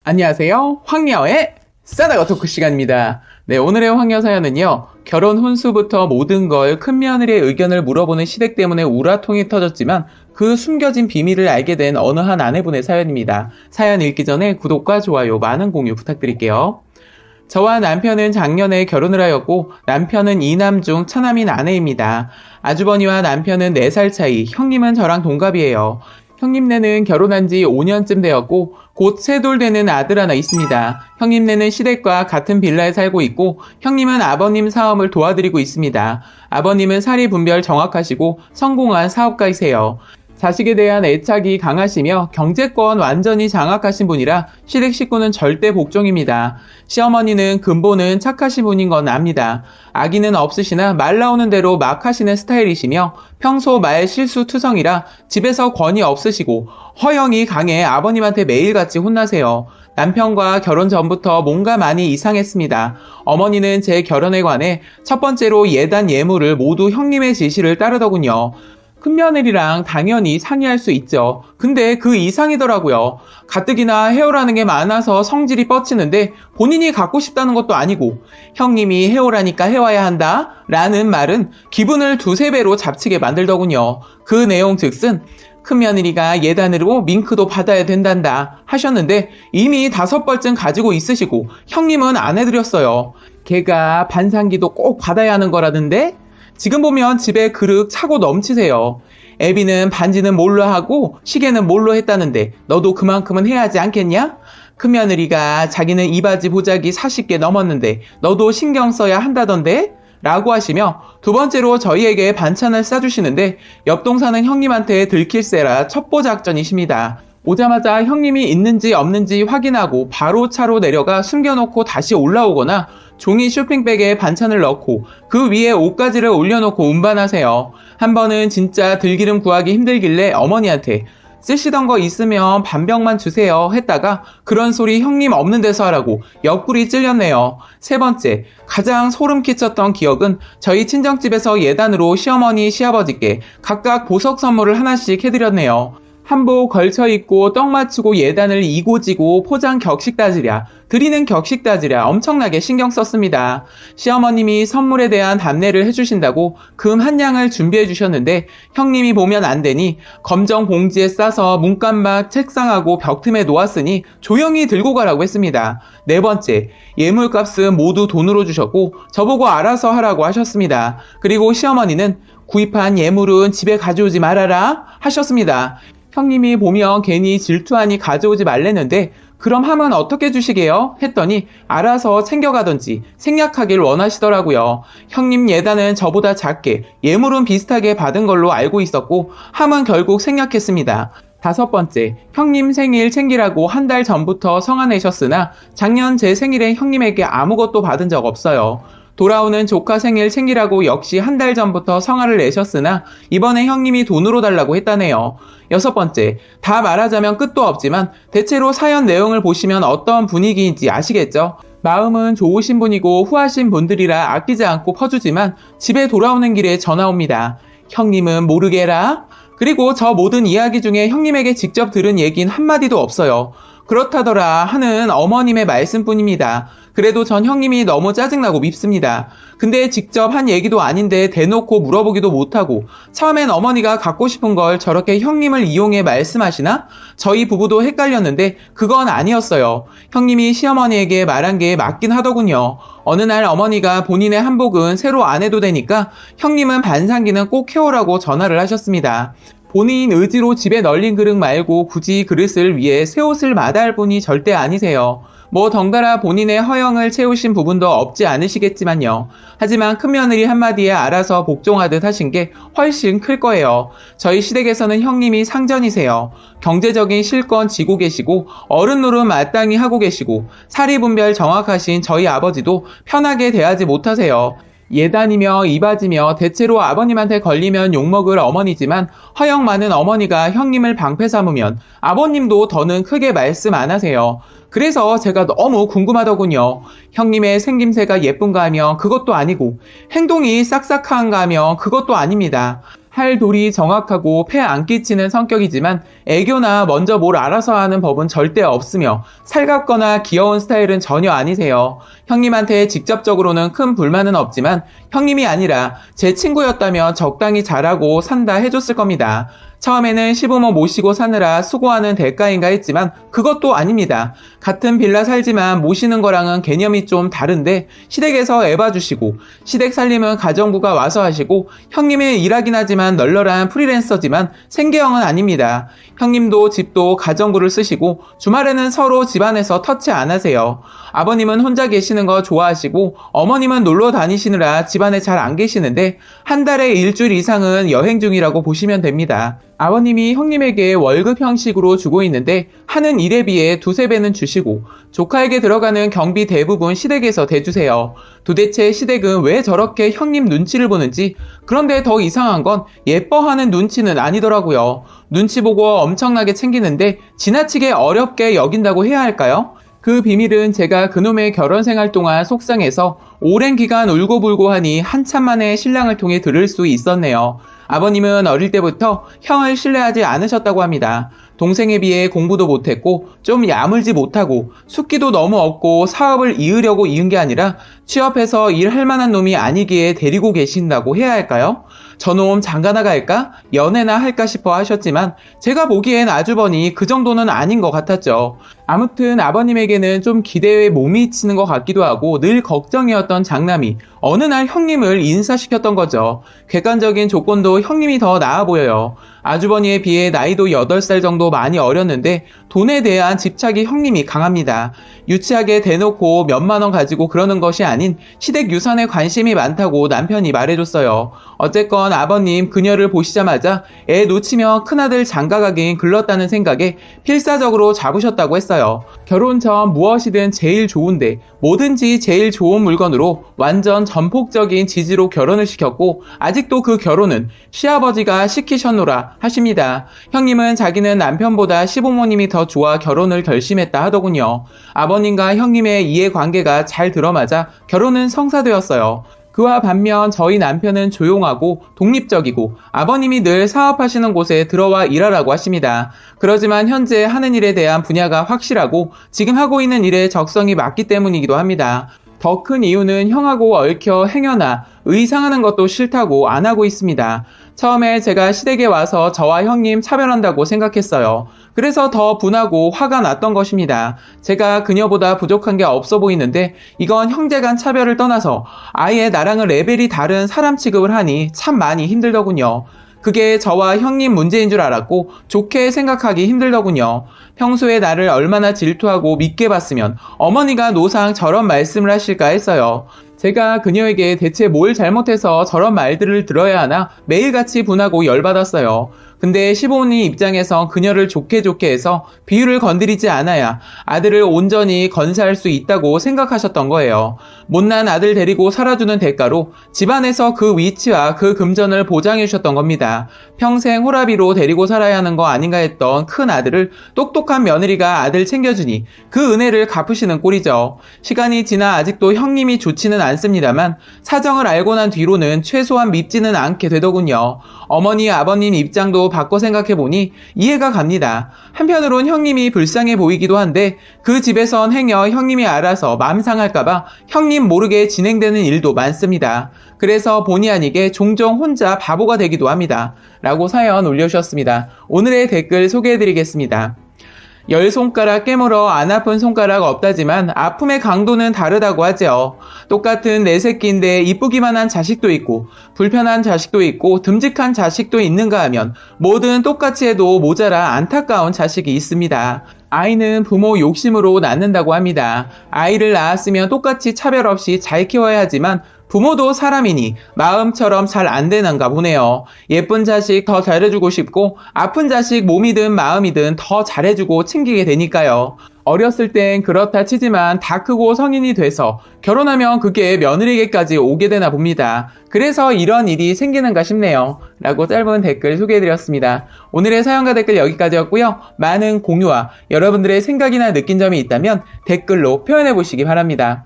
안녕하세요. 황야의 싸다가 토크 시간입니다. 네, 오늘의 황야 사연은요. 결혼 혼수부터 모든 걸 큰며느리의 의견을 물어보는 시댁 때문에 우라통이 터졌지만 그 숨겨진 비밀을 알게 된 어느 한 아내분의 사연입니다. 사연 읽기 전에 구독과 좋아요, 많은 공유 부탁드릴게요. 저와 남편은 작년에 결혼을 하였고 남편은 2남 중 처남인 아내입니다. 아주버니와 남편은 4살 차이, 형님은 저랑 동갑이에요. 형님네는 결혼한 지 5년쯤 되었고 곧 세돌 되는 아들 하나 있습니다. 형님네는 시댁과 같은 빌라에 살고 있고 형님은 아버님 사업을 도와드리고 있습니다. 아버님은 사리 분별 정확하시고 성공한 사업가이세요. 자식에 대한 애착이 강하시며 경제권 완전히 장악하신 분이라 시댁 식구는 절대 복종입니다. 시어머니는 근본은 착하신 분인 건 압니다. 아기는 없으시나 말 나오는 대로 막 하시는 스타일이시며 평소 말 실수투성이라 집에서 권위 없으시고 허영이 강해 아버님한테 매일같이 혼나세요. 남편과 결혼 전부터 뭔가 많이 이상했습니다. 어머니는 제 결혼에 관해 첫 번째로 예단 예물을 모두 형님의 지시를 따르더군요. 큰며느리랑 당연히 상의할 수 있죠. 근데 그 이상이더라고요. 가뜩이나 헤어라는 게 많아서 성질이 뻗치는데 본인이 갖고 싶다는 것도 아니고 형님이 헤어라니까 해와야 한다 라는 말은 기분을 2~3배로 잡치게 만들더군요. 그 내용 즉슨 큰며느리가 예단으로 밍크도 받아야 된단다 하셨는데 이미 5벌쯤 가지고 있으시고 형님은 안 해드렸어요. 걔가 반상기도 꼭 받아야 하는 거라던데? 지금 보면 집에 그릇 차고 넘치세요. 애비는 반지는 뭘로 하고 시계는 뭘로 했다는데 너도 그만큼은 해야 하지 않겠냐? 큰며느리가 자기는 이바지 보자기 40개 넘었는데 너도 신경 써야 한다던데? 라고 하시며 두 번째로 저희에게 반찬을 싸주시는데 옆동 사는 형님한테 들킬세라 첩보 작전이십니다. 오자마자 형님이 있는지 없는지 확인하고 바로 차로 내려가 숨겨놓고 다시 올라오거나 종이 쇼핑백에 반찬을 넣고 그 위에 옷가지를 올려놓고 운반하세요. 한 번은 진짜 들기름 구하기 힘들길래 어머니한테 쓰시던 거 있으면 반병만 주세요 했다가 그런 소리 형님 없는 데서 하라고 옆구리 찔렸네요. 3번째, 가장 소름 끼쳤던 기억은 저희 친정집에서 예단으로 시어머니, 시아버지께 각각 보석 선물을 하나씩 해드렸네요. 한복 걸쳐 입고 떡 맞추고 예단을 이고지고 포장 격식 따지랴 드리는 격식 따지랴 엄청나게 신경 썼습니다. 시어머님이 선물에 대한 답례를 해주신다고 금 한 양을 준비해 주셨는데 형님이 보면 안 되니 검정 봉지에 싸서 문간막 책상하고 벽 틈에 놓았으니 조용히 들고 가라고 했습니다. 4번째, 예물값은 모두 돈으로 주셨고 저보고 알아서 하라고 하셨습니다. 그리고 시어머니는 구입한 예물은 집에 가져오지 말아라 하셨습니다. 형님이 보면 괜히 질투하니 가져오지 말랬는데 그럼 하면 어떻게 주시게요? 했더니 알아서 챙겨가던지 생략하길 원하시더라고요. 형님 예단은 저보다 작게 예물은 비슷하게 받은 걸로 알고 있었고 함은 결국 생략했습니다. 5번째, 형님 생일 챙기라고 한 달 전부터 성화 내셨으나 작년 제 생일에 형님에게 아무것도 받은 적 없어요. 돌아오는 조카 생일 챙기라고 역시 한 달 전부터 성화를 내셨으나 이번에 형님이 돈으로 달라고 했다네요. 6번째, 다 말하자면 끝도 없지만 대체로 사연 내용을 보시면 어떤 분위기인지 아시겠죠? 마음은 좋으신 분이고 후하신 분들이라 아끼지 않고 퍼주지만 집에 돌아오는 길에 전화 옵니다. 형님은 모르게라? 그리고 저 모든 이야기 중에 형님에게 직접 들은 얘긴 한마디도 없어요. 그렇다더라 하는 어머님의 말씀뿐입니다. 그래도 전 형님이 너무 짜증나고 밉습니다. 근데 직접 한 얘기도 아닌데 대놓고 물어보기도 못하고 처음엔 어머니가 갖고 싶은 걸 저렇게 형님을 이용해 말씀하시나? 저희 부부도 헷갈렸는데 그건 아니었어요. 형님이 시어머니에게 말한 게 맞긴 하더군요. 어느 날 어머니가 본인의 한복은 새로 안 해도 되니까 형님은 반상기는 꼭 해오라고 전화를 하셨습니다. 본인 의지로 집에 널린 그릇 말고 굳이 그릇을 위해 새 옷을 마다할 분이 절대 아니세요. 뭐 덩달아 본인의 허영을 채우신 부분도 없지 않으시겠지만요. 하지만 큰며느리 한마디에 알아서 복종하듯 하신 게 훨씬 클 거예요. 저희 시댁에서는 형님이 상전이세요. 경제적인 실권 쥐고 계시고 어른 노릇 마땅히 하고 계시고 사리 분별 정확하신 저희 아버지도 편하게 대하지 못하세요. 예단이며 이바지며 대체로 아버님한테 걸리면 욕먹을 어머니지만 허영 많은 어머니가 형님을 방패 삼으면 아버님도 더는 크게 말씀 안 하세요. 그래서 제가 너무 궁금하더군요. 형님의 생김새가 예쁜가 하면 그것도 아니고 행동이 싹싹한가 하면 그것도 아닙니다. 할 도리 정확하고 폐 안 끼치는 성격이지만 애교나 먼저 뭘 알아서 하는 법은 절대 없으며 살갑거나 귀여운 스타일은 전혀 아니세요. 형님한테 직접적으로는 큰 불만은 없지만 형님이 아니라 제 친구였다면 적당히 잘하고 산다 해줬을 겁니다. 처음에는 시부모 모시고 사느라 수고하는 대가인가 했지만 그것도 아닙니다. 같은 빌라 살지만 모시는 거랑은 개념이 좀 다른데 시댁에서 애 봐주시고 시댁 살림은 가정부가 와서 하시고 형님은 일하긴 하지만 널널한 프리랜서지만 생계형은 아닙니다. 형님도 집도 가정부를 쓰시고 주말에는 서로 집안에서 터치 안 하세요. 아버님은 혼자 계시는 거 좋아하시고 어머님은 놀러 다니시느라 집안에 잘 안 계시는데 한 달에 일주일 이상은 여행 중이라고 보시면 됩니다. 아버님이 형님에게 월급 형식으로 주고 있는데 하는 일에 비해 두세 배는 주시고 조카에게 들어가는 경비 대부분 시댁에서 대주세요. 도대체 시댁은 왜 저렇게 형님 눈치를 보는지. 그런데 더 이상한 건 예뻐하는 눈치는 아니더라고요. 눈치 보고 엄청나게 챙기는데 지나치게 어렵게 여긴다고 해야 할까요? 그 비밀은 제가 그놈의 결혼 생활 동안 속상해서 오랜 기간 울고불고 하니 한참 만에 신랑을 통해 들을 수 있었네요. 아버님은 어릴 때부터 형을 신뢰하지 않으셨다고 합니다. 동생에 비해 공부도 못했고 좀 야물지 못하고 숙기도 너무 없고 사업을 이으려고 이은 게 아니라 취업해서 일할 만한 놈이 아니기에 데리고 계신다고 해야 할까요? 저놈 장가나갈까? 연애나 할까 싶어 하셨지만 제가 보기엔 아주버니 그 정도는 아닌 것 같았죠. 아무튼 아버님에게는 좀 기대에 못 미치는 것 같기도 하고 늘 걱정이었던 장남이 어느 날 형님을 인사시켰던 거죠. 객관적인 조건도 형님이 더 나아 보여요. 아주버니에 비해 나이도 8살 정도 많이 어렸는데 돈에 대한 집착이 형님이 강합니다. 유치하게 대놓고 몇만 원 가지고 그러는 것이 아닌 시댁 유산에 관심이 많다고 남편이 말해줬어요. 어쨌건 아버님 그녀를 보시자마자 애 놓치면 큰아들 장가가긴 글렀다는 생각에 필사적으로 잡으셨다고 했어요. 결혼 전 무엇이든 제일 좋은데 뭐든지 제일 좋은 물건으로 완전 전폭적인 지지로 결혼을 시켰고 아직도 그 결혼은 시아버지가 시키셨노라 하십니다. 형님은 자기는 남편보다 시부모님이 더 좋아 결혼을 결심했다 하더군요. 아버님과 형님의 이해관계가 잘 들어맞아 결혼은 성사되었어요. 그와 반면 저희 남편은 조용하고 독립적이고 아버님이 늘 사업하시는 곳에 들어와 일하라고 하십니다. 그러지만 현재 하는 일에 대한 분야가 확실하고 지금 하고 있는 일에 적성이 맞기 때문이기도 합니다. 더 큰 이유는 형하고 얽혀 행여나 의상하는 것도 싫다고 안 하고 있습니다. 처음에 제가 시댁에 와서 저와 형님 차별한다고 생각했어요. 그래서 더 분하고 화가 났던 것입니다. 제가 그녀보다 부족한 게 없어 보이는데 이건 형제간 차별을 떠나서 아예 나랑은 레벨이 다른 사람 취급을 하니 참 많이 힘들더군요. 그게 저와 형님 문제인 줄 알았고 좋게 생각하기 힘들더군요. 평소에 나를 얼마나 질투하고 믿게 봤으면 어머니가 노상 저런 말씀을 하실까 했어요. 제가 그녀에게 대체 뭘 잘못해서 저런 말들을 들어야 하나 매일같이 분하고 열받았어요. 근데 시부모님 입장에선 그녀를 좋게 해서 비유를 건드리지 않아야 아들을 온전히 건사할 수 있다고 생각하셨던 거예요. 못난 아들 데리고 살아주는 대가로 집안에서 그 위치와 그 금전을 보장해 주셨던 겁니다. 평생 호라비로 데리고 살아야 하는 거 아닌가 했던 큰 아들을 똑똑한 며느리가 아들 챙겨주니 그 은혜를 갚으시는 꼴이죠. 시간이 지나 아직도 형님이 좋지는 않습니다만 사정을 알고 난 뒤로는 최소한 밉지는 않게 되더군요. 어머니 아버님 입장도 바꿔 생각해보니 이해가 갑니다. 한편으론 형님이 불쌍해 보이기도 한데 그 집에선 행여 형님이 알아서 마음 상할까봐 형님 모르게 진행되는 일도 많습니다. 그래서 본의 아니게 종종 혼자 바보가 되기도 합니다. 라고 사연 올려주셨습니다. 오늘의 댓글 소개해드리겠습니다. 10손가락 깨물어 안 아픈 손가락 없다지만 아픔의 강도는 다르다고 하죠. 똑같은 내 새끼인데 이쁘기만 한 자식도 있고 불편한 자식도 있고 듬직한 자식도 있는가 하면 뭐든 똑같이 해도 모자라 안타까운 자식이 있습니다. 아이는 부모 욕심으로 낳는다고 합니다. 아이를 낳았으면 똑같이 차별 없이 잘 키워야 하지만 부모도 사람이니 마음처럼 잘 안 되는가 보네요. 예쁜 자식 더 잘해주고 싶고 아픈 자식 몸이든 마음이든 더 잘해주고 챙기게 되니까요. 어렸을 땐 그렇다 치지만 다 크고 성인이 돼서 결혼하면 그게 며느리에게까지 오게 되나 봅니다. 그래서 이런 일이 생기는가 싶네요. 라고 짧은 댓글 소개해드렸습니다. 오늘의 사연과 댓글 여기까지였고요. 많은 공유와 여러분들의 생각이나 느낀 점이 있다면 댓글로 표현해보시기 바랍니다.